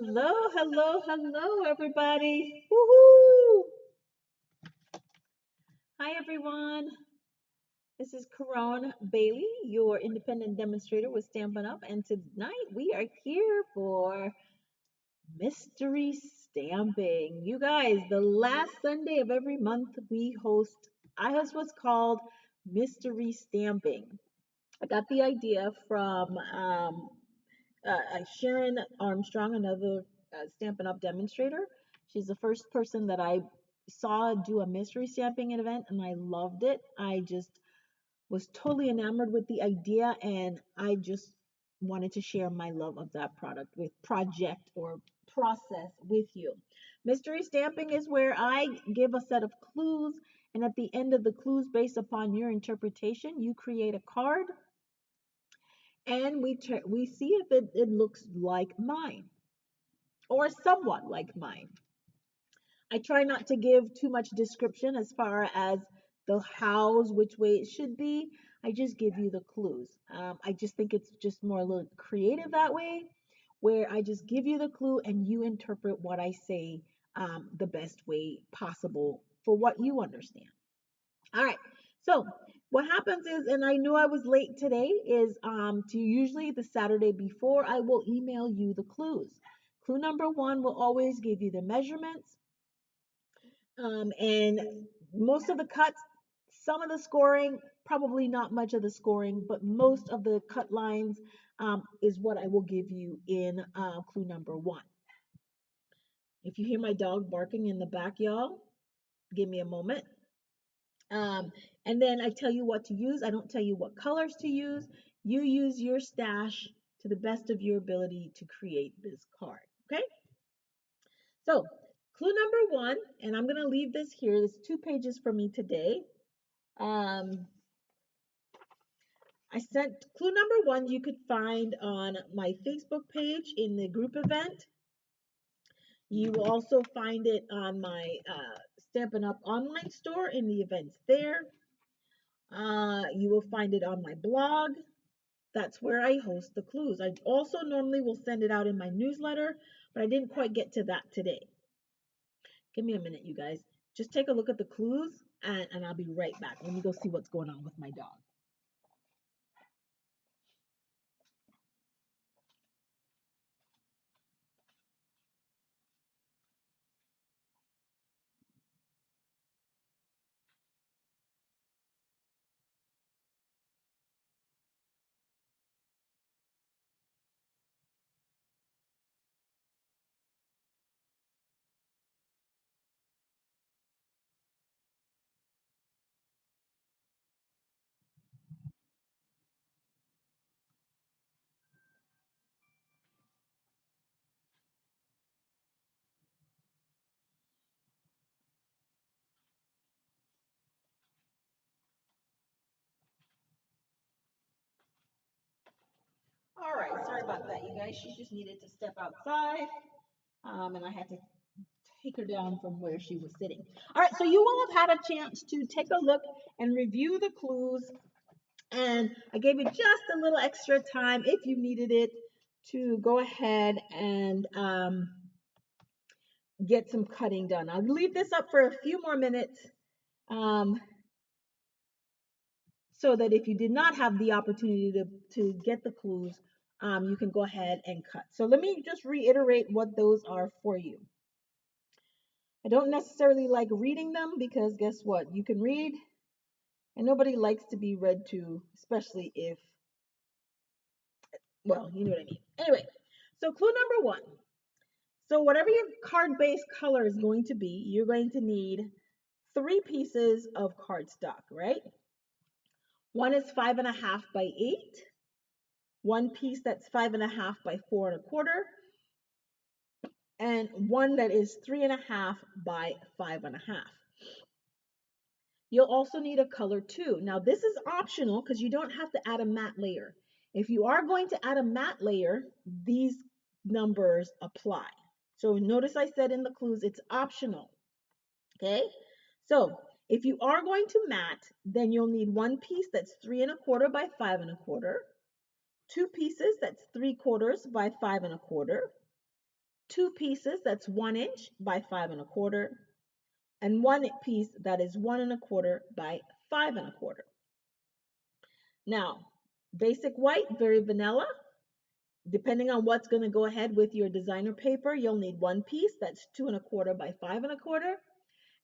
Hello, hello, hello, everybody. Woohoo! Hi, everyone. This is Caron Bailey, your independent demonstrator with Stampin' Up. And tonight we are here for mystery stamping. You guys, the last Sunday of every month I host what's called mystery stamping. I got the idea from Sharon Armstrong, another Stampin' Up demonstrator. She's the first person that I saw do a mystery stamping event, and I loved it. I just was totally enamored with the idea, and I just wanted to share my love of that project or process with you. Mystery stamping is where I give a set of clues, and at the end of the clues, based upon your interpretation, you create a card and we see if it looks like mine or somewhat like mine. I try not to give too much description as far as the hows, which way it should be. I just give you the clues. I just think it's just more a little creative that way, where I just give you the clue and you interpret what I say the best way possible for what you understand. All right. So what happens is, and I knew I was late today, is to usually the Saturday before, I will email you the clues. Clue number one will always give you the measurements, and most of the cuts, some of the scoring, probably not much of the scoring, but most of the cut lines is what I will give you in clue number one. If you hear my dog barking in the back, y'all, give me a moment. And then I tell you what to use. I don't tell you what colors to use. You use your stash to the best of your ability to create this card. Okay? So, clue number one, and I'm going to leave this here. There's 2 pages for me today. I sent clue number one you could find on my Facebook page in the group event. You will also find it on my Stampin' Up! Online store in the events there. You will find it on my blog. That's where I host the clues. I also normally will send it out in my newsletter, but I didn't quite get to that today. Give me a minute, you guys. Just take a look at the clues, and I'll be right back. Let me go see what's going on with my dog. All right, sorry about that, you guys. She just needed to step outside, and I had to take her down from where she was sitting. All right, so you will have had a chance to take a look and review the clues, and I gave you just a little extra time if you needed it to go ahead and get some cutting done. I'll leave this up for a few more minutes um, so that if you did not have the opportunity to get the clues, you can go ahead and cut. So let me just reiterate what those are for you. I don't necessarily like reading them because guess what? You can read and nobody likes to be read to, especially if, well, you know what I mean. Anyway, so clue number one. So whatever your card base color is going to be, you're going to need 3 pieces of cardstock, right? One is 5.5 by 8. One piece that's 5.5 by 4.25, and one that is 3.5 by 5.5. You'll also need a color too. Now this is optional because you don't have to add a matte layer. If you are going to add a matte layer, these numbers apply. So notice I said in the clues it's optional. Okay, so if you are going to matte, then you'll need one piece that's 3.25 by 5.25, 2 pieces that's 3/4 by 5.25, 2 pieces that's 1 inch by 5 1/4, and 1 piece that is 1 1/4 by 5 1/4. Now, basic white, very vanilla. Depending on what's going to go ahead with your designer paper, you'll need 1 piece that's 2 1/4 by 5 1/4,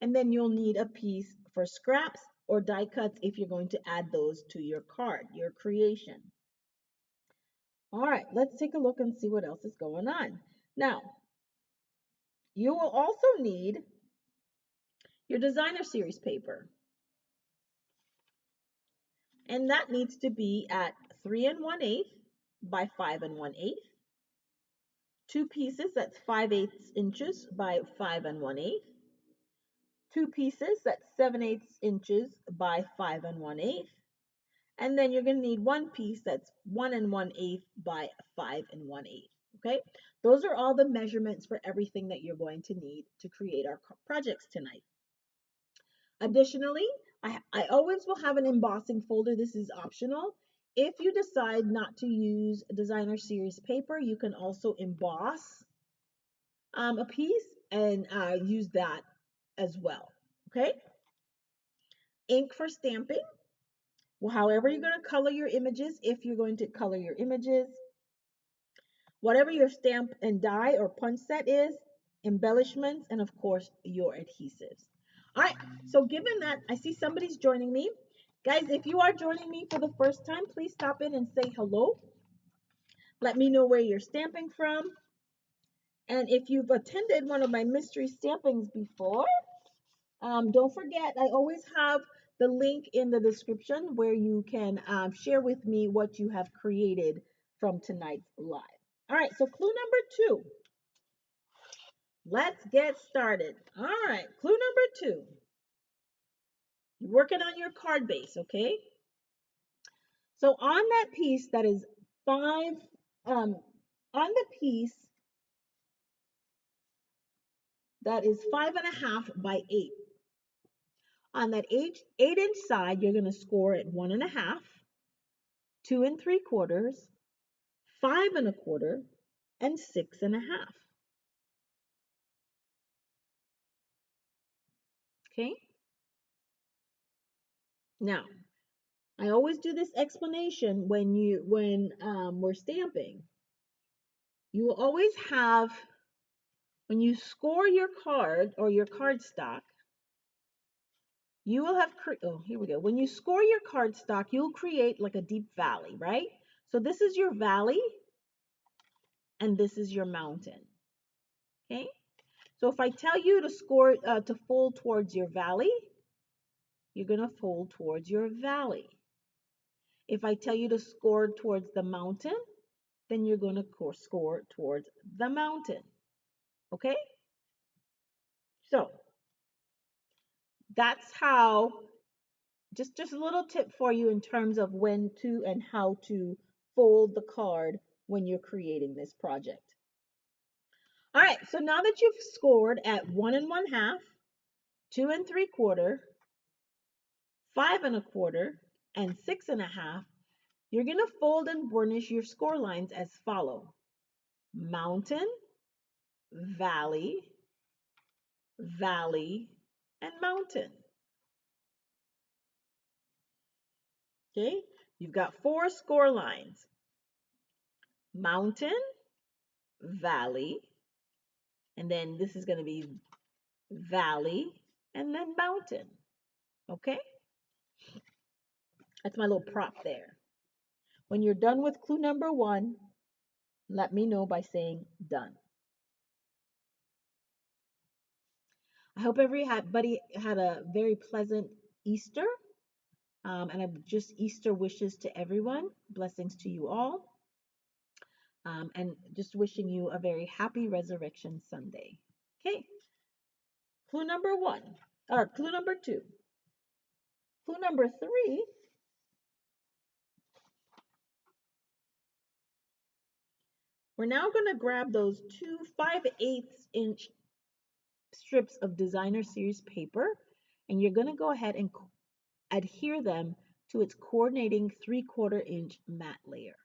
and then you'll need a piece for scraps or die cuts if you're going to add those to your card, your creation. All right, let's take a look and see what else is going on. Now, you will also need your designer series paper, and that needs to be at 3 1/8 by 5 1/8. 2 pieces, that's 5/8 inches by 5 1/8. 2 pieces, that's 7/8 inches by 5 1/8. And then you're going to need 1 piece that's 1 1/8 by 5 1/8. Okay, those are all the measurements for everything that you're going to need to create our projects tonight. Additionally, I always will have an embossing folder. This is optional. If you decide not to use designer series paper, you can also emboss a piece and use that as well. Okay, ink for stamping. Well, however you're going to color your images, if you're going to color your images, whatever your stamp and die or punch set is, embellishments, and of course your adhesives. All right, so given that I see somebody's joining me, guys, if you are joining me for the first time, please stop in and say hello. Let me know where you're stamping from. And if you've attended one of my mystery stampings before, don't forget, I always have the link in the description where you can share with me what you have created from tonight's live. All right, so clue number 2. Let's get started. All right, clue number 2. You're working on your card base, okay? So on that piece that is 5, on the piece that is 5 1/2 by 8, on that 8-inch side, you're going to score at 1 1/2, 2 3/4, 5 1/4, and 6 1/2. Okay. Now, I always do this explanation when we're stamping. You will always have, when you score your card or your cardstock, you will have, oh, here we go. When you score your cardstock, you'll create like a deep valley, right? So this is your valley, and this is your mountain. Okay. So if I tell you to score, to fold towards your valley, you're going to fold towards your valley. If I tell you to score towards the mountain, then you're going to score towards the mountain. Okay? So that's how, just a little tip for you in terms of when to and how to fold the card when you're creating this project. All right, so now that you've scored at 1 1/2, 2 3/4, 5 1/4, and 6 1/2, you're going to fold and burnish your score lines as follow: mountain, valley, valley, and mountain. Okay, you've got 4 score lines: mountain, valley, and then this is going to be valley, and then mountain. Okay, that's my little prop there. When you're done with clue number 1, let me know by saying done. I hope everybody had a very pleasant Easter. And just Easter wishes to everyone. Blessings to you all. And just wishing you a very happy Resurrection Sunday. Okay. Clue number 1, or clue number 2. Clue number 3. We're now going to grab those 2 5/8-inch strips of designer series paper, and you're going to go ahead and adhere them to its coordinating 3/4 inch matte layer.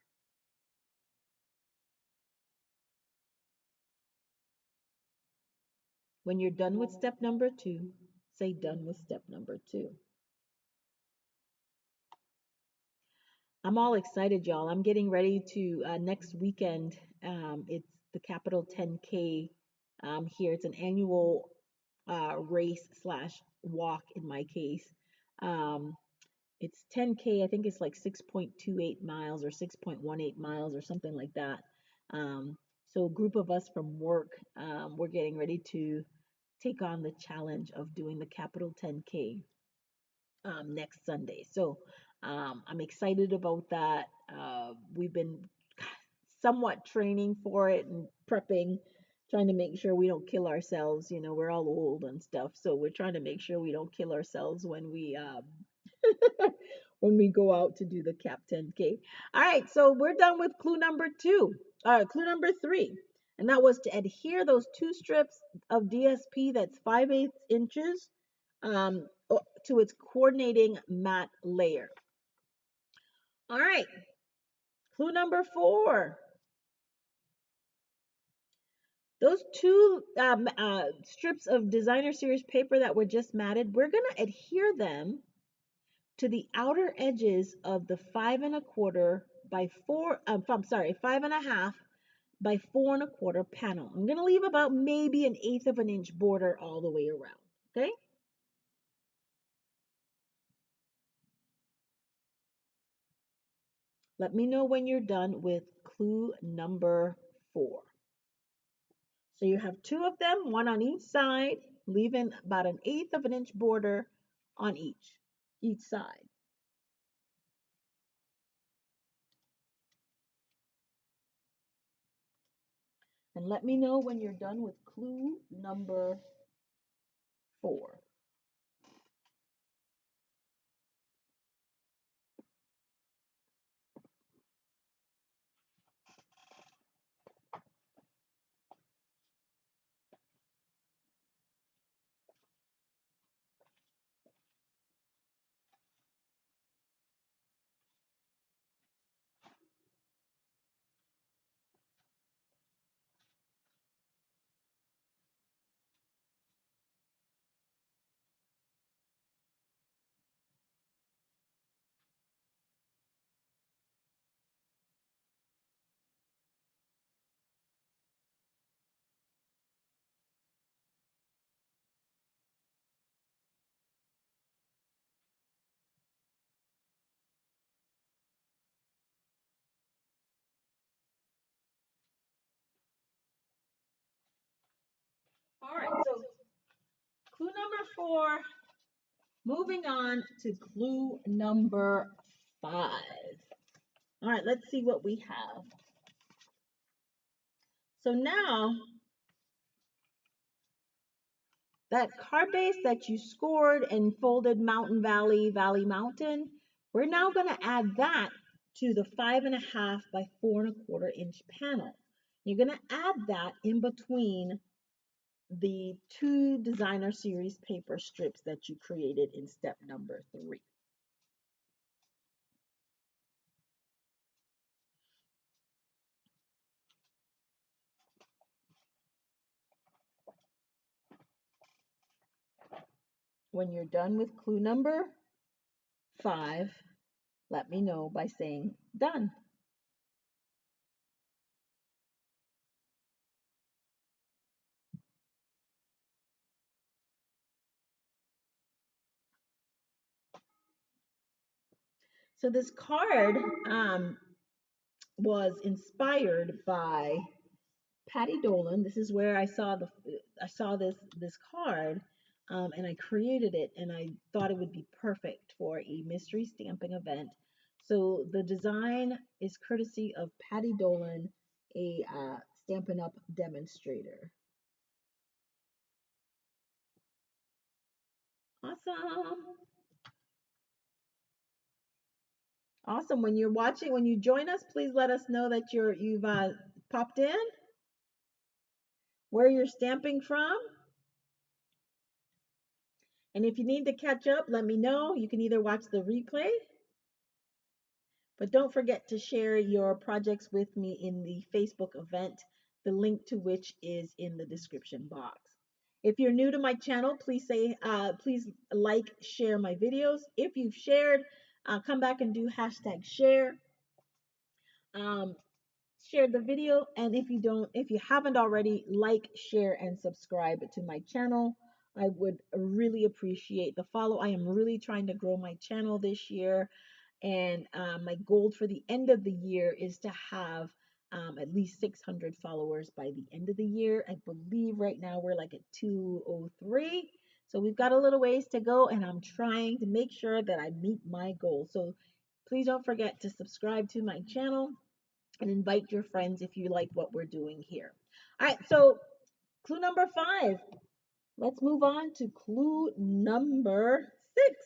When you're done with step number 2, say done with step number 2. I'm all excited, y'all. I'm getting ready to next weekend. It's the Capital 10K here. It's an annual race slash walk in my case. Um, it's 10K. I think it's like 6.28 miles or 6.18 miles or something like that. So a group of us from work, we're getting ready to take on the challenge of doing the Capital 10K next Sunday. So I'm excited about that. We've been somewhat training for it and prepping, trying to make sure we don't kill ourselves. You know, we're all old and stuff, so we're trying to make sure we don't kill ourselves when we when we go out to do the Cap 10K. All right, so we're done with clue number 2. Clue number 3, and that was to adhere those 2 strips of DSP that's 5/8 inches to its coordinating matte layer. All right, clue number 4. Those 2 strips of designer series paper that were just matted, we're going to adhere them to the outer edges of the 5 1/4 by 4, I'm sorry, 5 1/2 by 4 1/4 panel. I'm going to leave about maybe 1/8 of an inch border all the way around, okay? Let me know when you're done with clue number 4. So you have 2 of them, 1 on each side, leaving about 1/8 of an inch border on each side. And let me know when you're done with clue number 4. All right, so clue number 4, moving on to clue number 5. All right, let's see what we have. So now that card base that you scored and folded Mountain Valley, Valley Mountain, we're now going to add that to the 5 1/2 by 4 1/4 inch panel. You're going to add that in between the 2 designer series paper strips that you created in step number 3. When you're done with clue number 5, let me know by saying done. So this card was inspired by Patty Dolan. This is where I saw this card, and I created it, and I thought it would be perfect for a mystery stamping event. So the design is courtesy of Patty Dolan, a Stampin' Up demonstrator. Awesome. Awesome. When you're watching, when you join us, please let us know that you've popped in, where you're stamping from. And if you need to catch up, let me know. You can either watch the replay, but don't forget to share your projects with me in the Facebook event, the link to which is in the description box. If you're new to my channel, please please like, share my videos. If you've shared, come back and do hashtag share. Um, Share the video, and if you haven't already, like, share, and subscribe to my channel. I would really appreciate the follow. I am really trying to grow my channel this year, and my goal for the end of the year is to have at least 600 followers by the end of the year. I believe right now we're like at 203, so we've got a little ways to go, and I'm trying to make sure that I meet my goal. So please don't forget to subscribe to my channel and invite your friends if you like what we're doing here. All right, so clue number 5. Let's move on to clue number 6.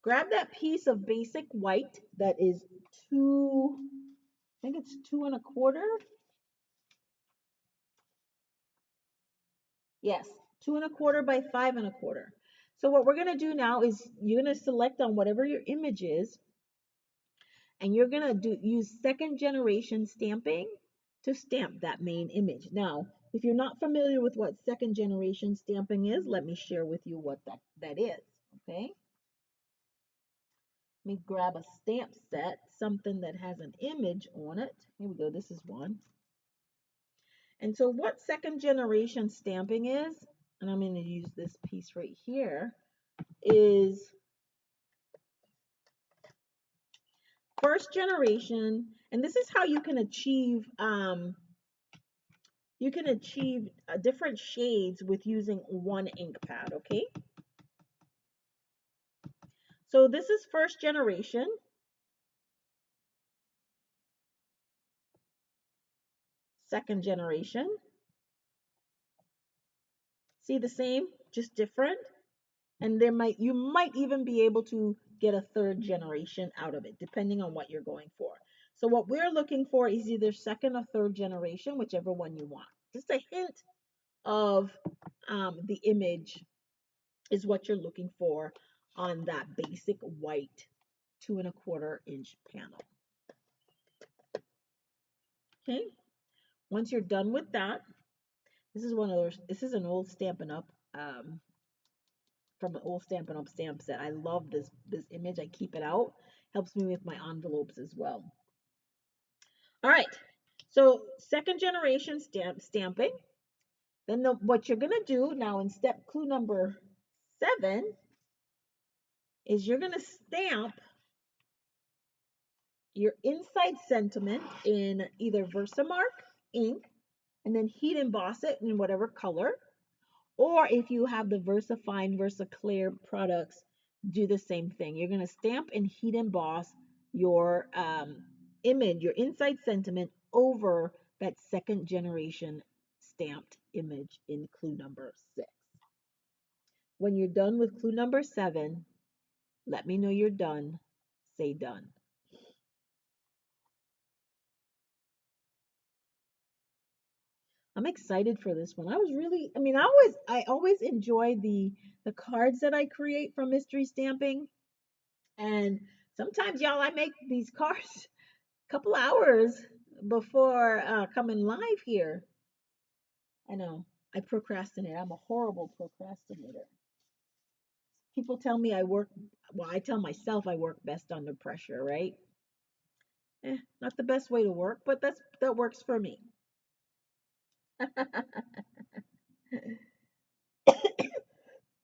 Grab that piece of basic white that is I think it's 2 1/4. Yes, 2 1/4 by 5 1/4. So what we're going to do now is you're going to select on whatever your image is, and you're going to use second generation stamping to stamp that main image. Now, if you're not familiar with what second generation stamping is, let me share with you what that is, okay? Let me grab a stamp set, something that has an image on it. Here we go, this is one. And so what second generation stamping is, and I'm going to use this piece right here, is first generation, and this is how you can achieve different shades with using one ink pad, okay? So this is first generation. Second generation. See the same, just different? And you might even be able to get a third generation out of it, depending on what you're going for. So what we're looking for is either second or third generation, whichever one you want. Just a hint of the image is what you're looking for on that basic white 2 1/4 inch panel. Okay, once you're done with that, this is an old Stampin' Up from an old Stampin' Up stamp set. I love this image. I keep it out. Helps me with my envelopes as well. All right, so second generation stamping. Then what you're gonna do now in step clue number 7 is you're gonna stamp your inside sentiment in either Versamark ink and then heat emboss it in whatever color. Or if you have the VersaFine, VersaClear products, do the same thing. You're going to stamp and heat emboss your image, your inside sentiment over that second generation stamped image in clue number 6. When you're done with clue number 7, let me know you're done. Say done. I'm excited for this one. I always enjoy the cards that I create from mystery stamping. And sometimes, y'all, I make these cards a couple hours before coming live here. I know, I procrastinate. I'm a horrible procrastinator. People tell me I tell myself I work best under pressure, right? Not the best way to work, but that works for me.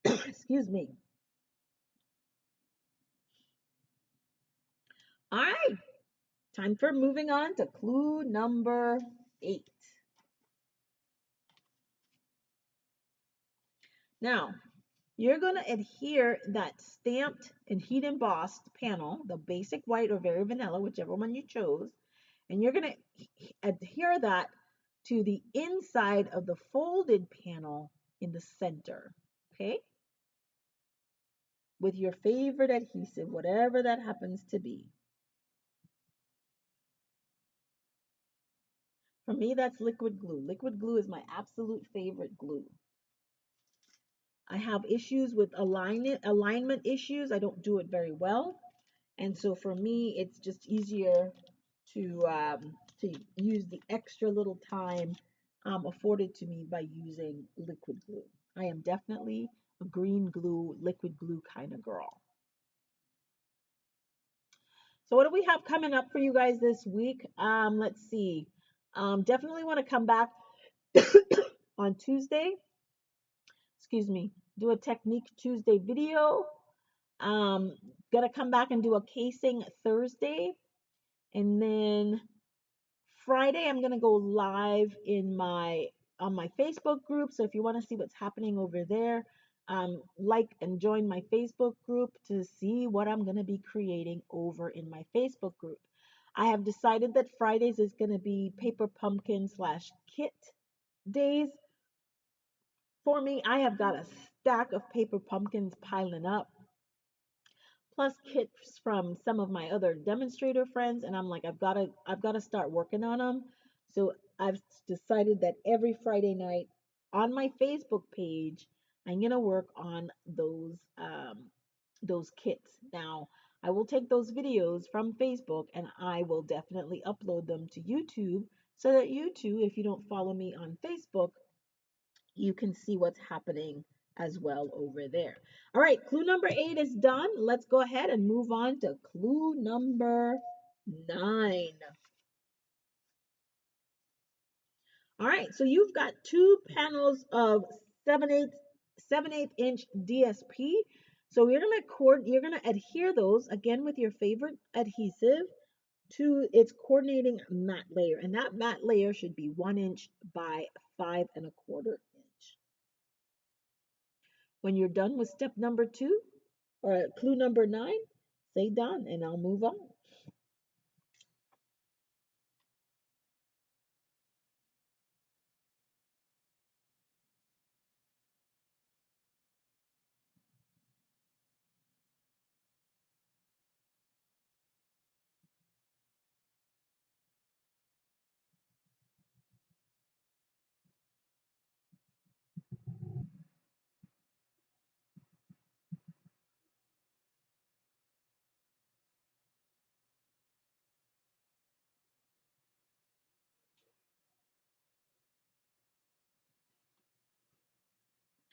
Excuse me. All right, time for moving on to clue number 8. Now, you're going to adhere that stamped and heat embossed panel, the basic white or very vanilla, whichever one you chose, and you're going to adhere that to the inside of the folded panel in the center, okay? With your favorite adhesive, whatever that happens to be. For me, that's liquid glue. Liquid glue is my absolute favorite glue. I have issues with alignment issues. I don't do it very well. And so for me, it's just easier to to use the extra little time afforded to me by using liquid glue. I am definitely a green glue, liquid glue kind of girl. So what do we have coming up for you guys this week? Let's see. Definitely want to come back on Tuesday. Excuse me. Do a Technique Tuesday video. Um, Gonna come back and do a casing Thursday, and then Friday I'm gonna go live in my on my Facebook group. So if you want to see what's happening over there, like and join my Facebook group to see what I'm gonna be creating over in my Facebook group. I have decided that Fridays is gonna be paper pumpkin slash kit days for me. I have got a stack of paper pumpkins piling up, plus kits from some of my other demonstrator friends, and I'm like, I've got to start working on them. So I've decided that every Friday night on my Facebook page I'm gonna work on those kits. Now I will take those videos from Facebook and I will definitely upload them to YouTube, so that you too, if you don't follow me on Facebook, you can see what's happening as well over there. All right, clue number 8 is done. Let's go ahead and move on to clue number 9. All right, so you've got 2 panels of 7/8 inch DSP. So you're gonna adhere those again with your favorite adhesive to its coordinating mat layer, and that mat layer should be 1 inch by 5 1/4 inch. When you're done with step number 2 or clue number 9, say done and I'll move on.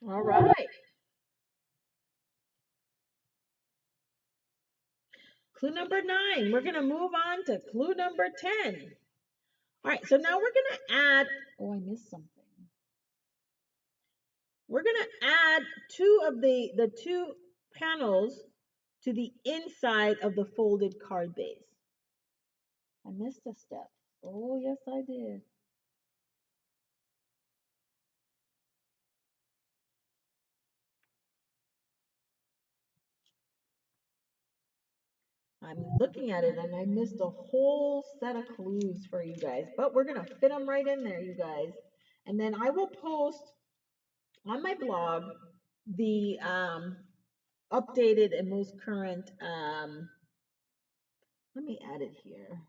All right. Clue number 9. We're going to move on to clue number 10. All right, so now we're going to add, oh, I missed something. We're going to add two of the 2 panels to the inside of the folded card base. I missed a step. Oh, yes, I did. I'm looking at it and I missed a whole set of clues for you guys, but we're going to fit them right in there, you guys. And then I will post on my blog the updated and most current, let me add it here.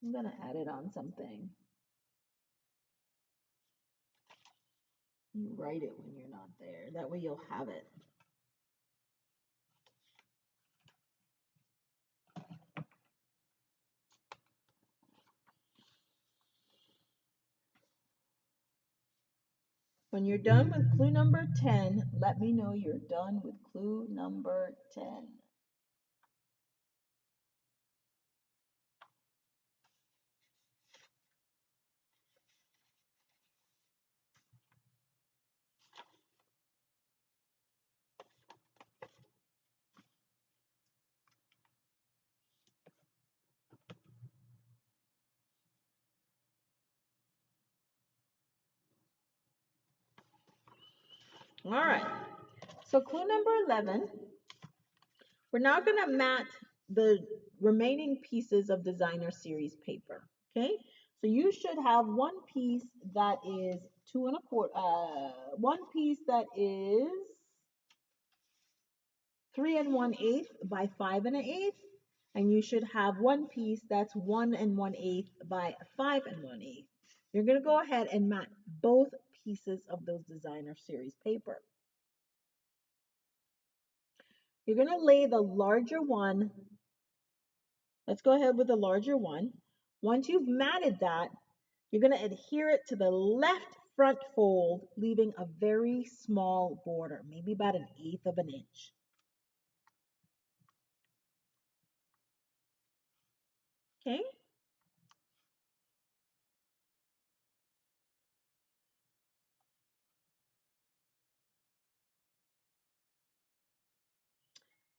I'm going to add it on something. You write it when you're not there. That way you'll have it. When you're done with clue number 10, let me know you're done with clue number 10. All right. So clue number 11, we're now going to mat the remaining pieces of designer series paper. Okay. So you should have one piece that is 2 1/4, one piece that is 3 1/8 by 5 1/8, and you should have one piece that's 1 1/8 by 5 1/8. You're going to go ahead and mat both pieces of those designer series paper. You're going to lay the larger one Let's go ahead with the larger one. Once you've matted that, you're going to adhere it to the left front fold, leaving a very small border, maybe about 1/8 of an inch. Okay?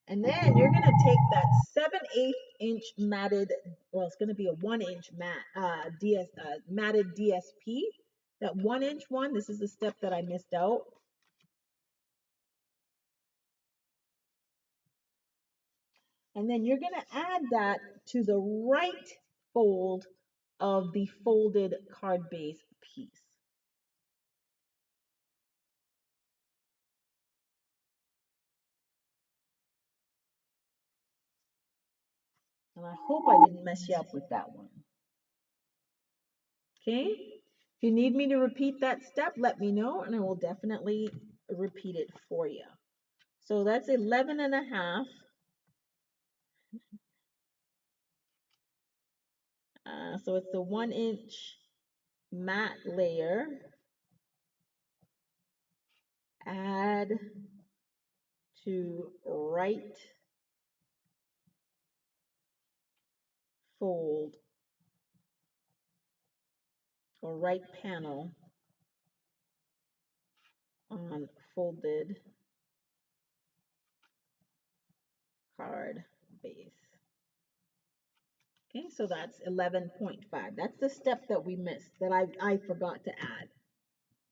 And then you're going to take that 7/8 inch matted, well, it's going to be a 1 inch matted DSP. That 1 inch one, this is the step that I missed out. And then you're going to add that to the right fold of the folded card base piece. And I hope I didn't mess you up with that one. Okay? If you need me to repeat that step, let me know and I will definitely repeat it for you. So that's 11.5. So it's the 1 inch matte layer. Add to right fold or right panel on folded card base. Okay, so that's 11.5. That's the step that we missed, that I forgot to add.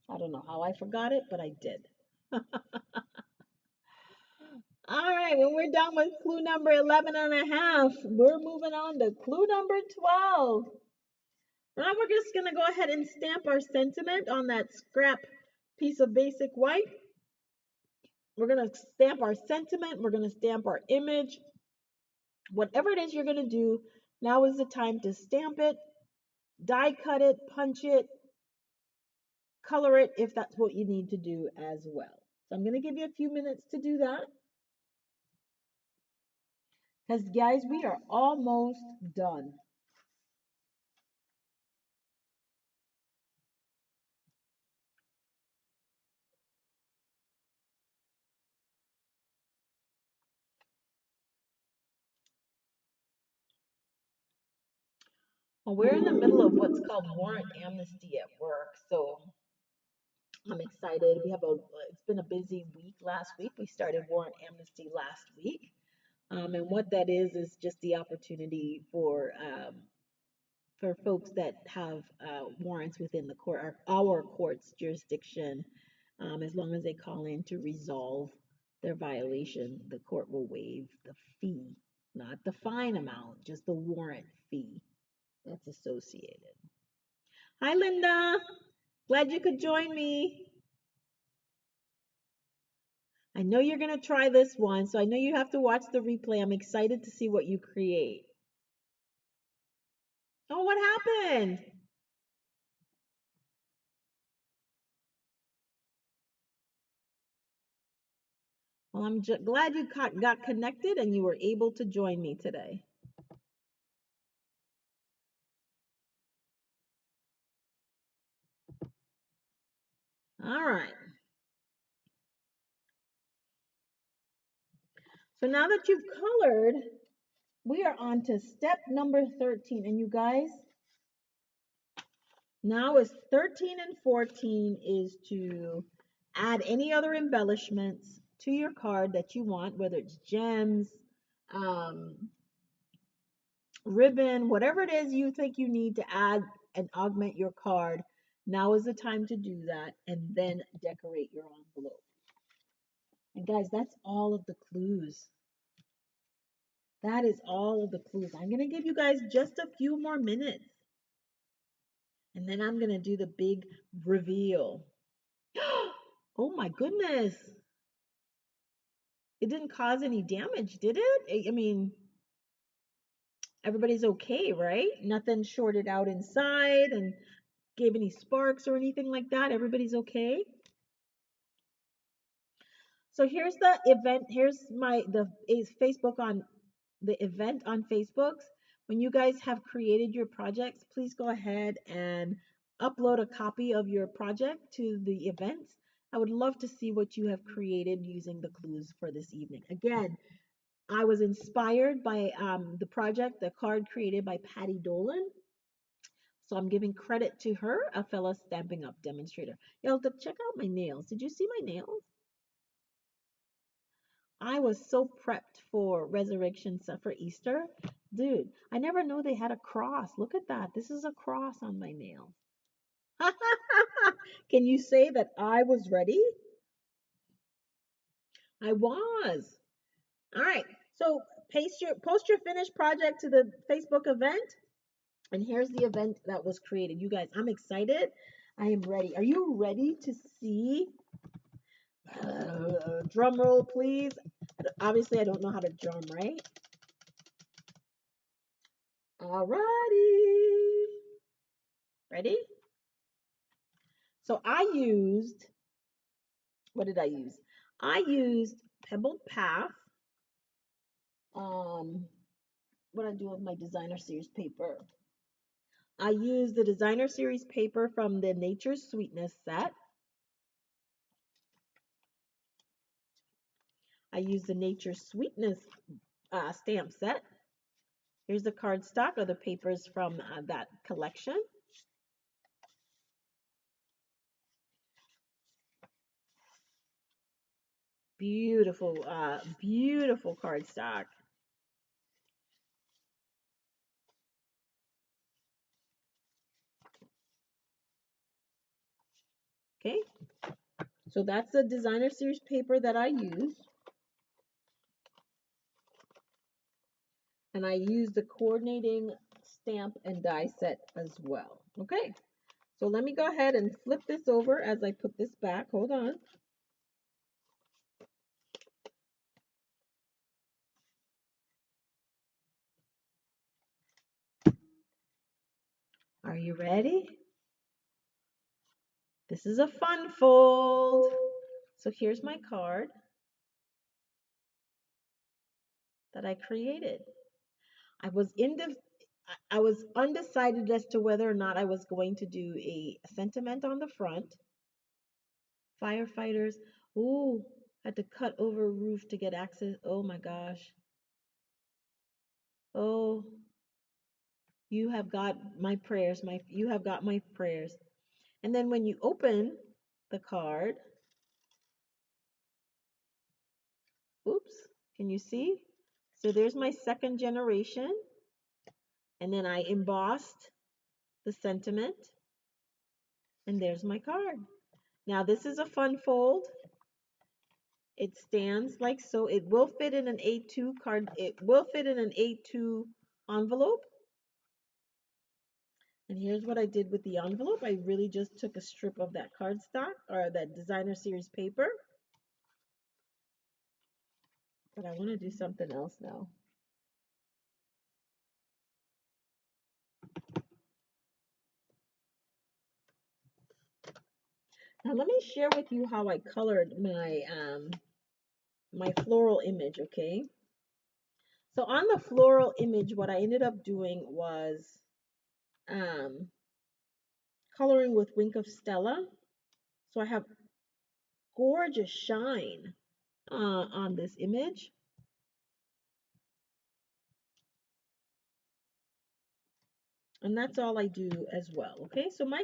I don't know how I forgot it, but I did. All right, when we're done with clue number 11.5, we're moving on to clue number 12. Now we're just going to go ahead and stamp our sentiment on that scrap piece of basic white. We're going to stamp our sentiment. We're going to stamp our image. Whatever it is you're going to do, now is the time to stamp it, die cut it, punch it, color it if that's what you need to do as well. So I'm going to give you a few minutes to do that. Because guys, we are almost done. Well, we're in the middle of what's called warrant amnesty at work, so I'm excited. It's been a busy week last week. We started warrant amnesty last week. And what that is just the opportunity for folks that have warrants within the court, our court's jurisdiction, as long as they call in to resolve their violation, the court will waive the fee, not the fine amount, just the warrant fee that's associated. Hi, Linda. Glad you could join me. I know you're going to try this one, so I know you have to watch the replay. I'm excited to see what you create. Oh, what happened? Well, I'm glad you got connected and you were able to join me today. All right. So now that you've colored, we are on to step number 13. And you guys, now is 13 and 14 is to add any other embellishments to your card that you want, whether it's gems, ribbon, whatever it is you think you need to add and augment your card. Now is the time to do that and then decorate your envelope. And guys, that's all of the clues. That is all of the clues. I'm going to give you guys just a few more minutes. And then I'm going to do the big reveal. Oh my goodness. It didn't cause any damage, did it? I mean, everybody's okay, right? Nothing shorted out inside and gave any sparks or anything like that. Everybody's okay. So here's the event. Here's the Facebook on the event on Facebook. when you guys have created your projects, please go ahead and upload a copy of your project to the events. I would love to see what you have created using the clues for this evening. Again, I was inspired by the project, the card created by Patty Dolan. So I'm giving credit to her, a fellow Stampin' Up demonstrator. Yo, check out my nails. Did you see my nails? I was so prepped for Resurrection for Easter. Dude, I never knew they had a cross. Look at that. This is a cross on my nails. Can you say that I was ready? I was. All right. So post your finished project to the Facebook event. And here's the event that was created. You guys, I'm excited. I am ready. Are you ready to see? Drum roll, please. Obviously, I don't know how to drum, right? Alrighty. Ready? So I used, what did I use? I used Pebbled Path. What I do with my designer series paper? I used the designer series paper from the Nature's Sweetness set. I used the Nature's Sweetness stamp set. Here's the cardstock or the papers from that collection. Beautiful, beautiful cardstock. Okay, so that's the designer series paper that I used. And I used the coordinating stamp and die set as well. Okay, so let me go ahead and flip this over as I put this back. Hold on. Are you ready? This is a fun fold. So here's my card that I created. I was undecided as to whether or not I was going to do a sentiment on the front. Firefighters. Ooh, had to cut over a roof to get access. Oh my gosh. Oh, you have got my prayers. You have got my prayers. And then when you open the card, oops, can you see? So there's my second generation. And then I embossed the sentiment. And there's my card. Now this is a fun fold. It stands like so. It will fit in an A2 card. It will fit in an A2 envelope. And here's what I did with the envelope. I really just took a strip of that cardstock or that designer series paper. But I want to do something else now. Now let me share with you how I colored my floral image, okay? So on the floral image, what I ended up doing was coloring with Wink of Stella. So I have gorgeous shine on this image. And that's all I do as well. Okay, so my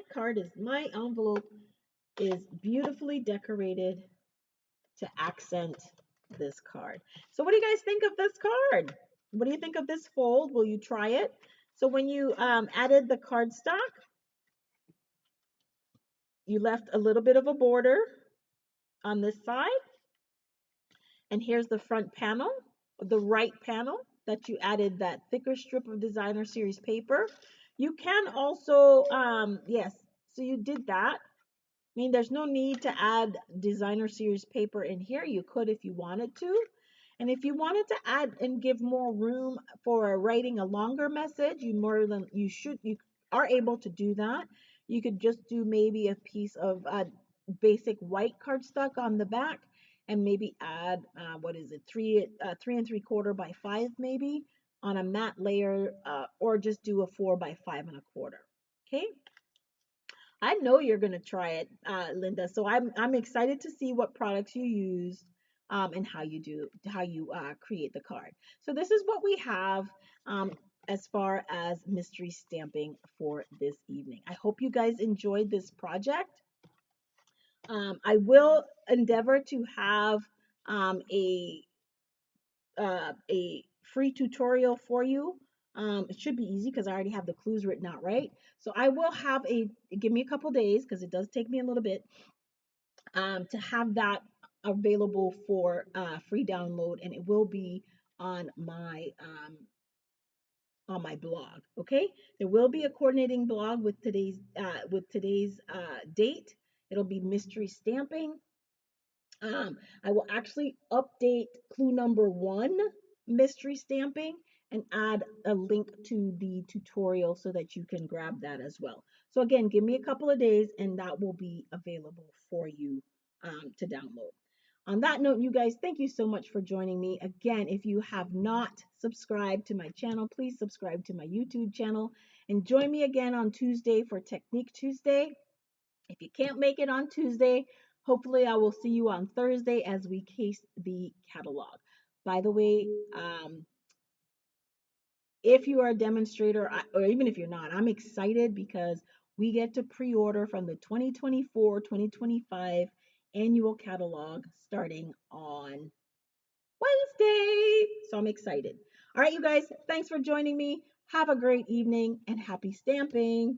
envelope is beautifully decorated to accent this card. So what do you guys think of this card? What do you think of this fold? Will you try it? So when you added the cardstock, you left a little bit of a border on this side. And here's the front panel, the right panel that you added that thicker strip of designer series paper. You can also, yes, so you did that. I mean, there's no need to add designer series paper in here. You could if you wanted to. And if you wanted to add and give more room for writing a longer message, you are able to do that. You could just do maybe a piece of basic white cardstock on the back and maybe add what is it, 3 3 3/4 by 5 maybe on a matte layer, or just do a 4 by 5 1/4. Okay. I know you're gonna try it, Linda. So I'm excited to see what products you use, and how you create the card. So this is what we have, um, as far as mystery stamping for this evening. I hope you guys enjoyed this project. I will endeavor to have, a free tutorial for you. It should be easy because I already have the clues written out, right? So I will have give me a couple days because it does take me a little bit, to have that available for free download, and it will be on my blog. Okay, there will be a coordinating blog with today's date. It'll be mystery stamping. I will actually update clue number 1, mystery stamping, and add a link to the tutorial so that you can grab that as well. So again, give me a couple of days and that will be available for you, to download. On that note, you guys, thank you so much for joining me. Again, if you have not subscribed to my channel, please subscribe to my YouTube channel and join me again on Tuesday for Technique Tuesday. If you can't make it on Tuesday, hopefully I will see you on Thursday as we case the catalog. By the way, if you are a demonstrator, or even if you're not, I'm excited because we get to pre-order from the 2024-2025 annual catalog starting on Wednesday. So I'm excited. All right, you guys, thanks for joining me. Have a great evening and happy stamping.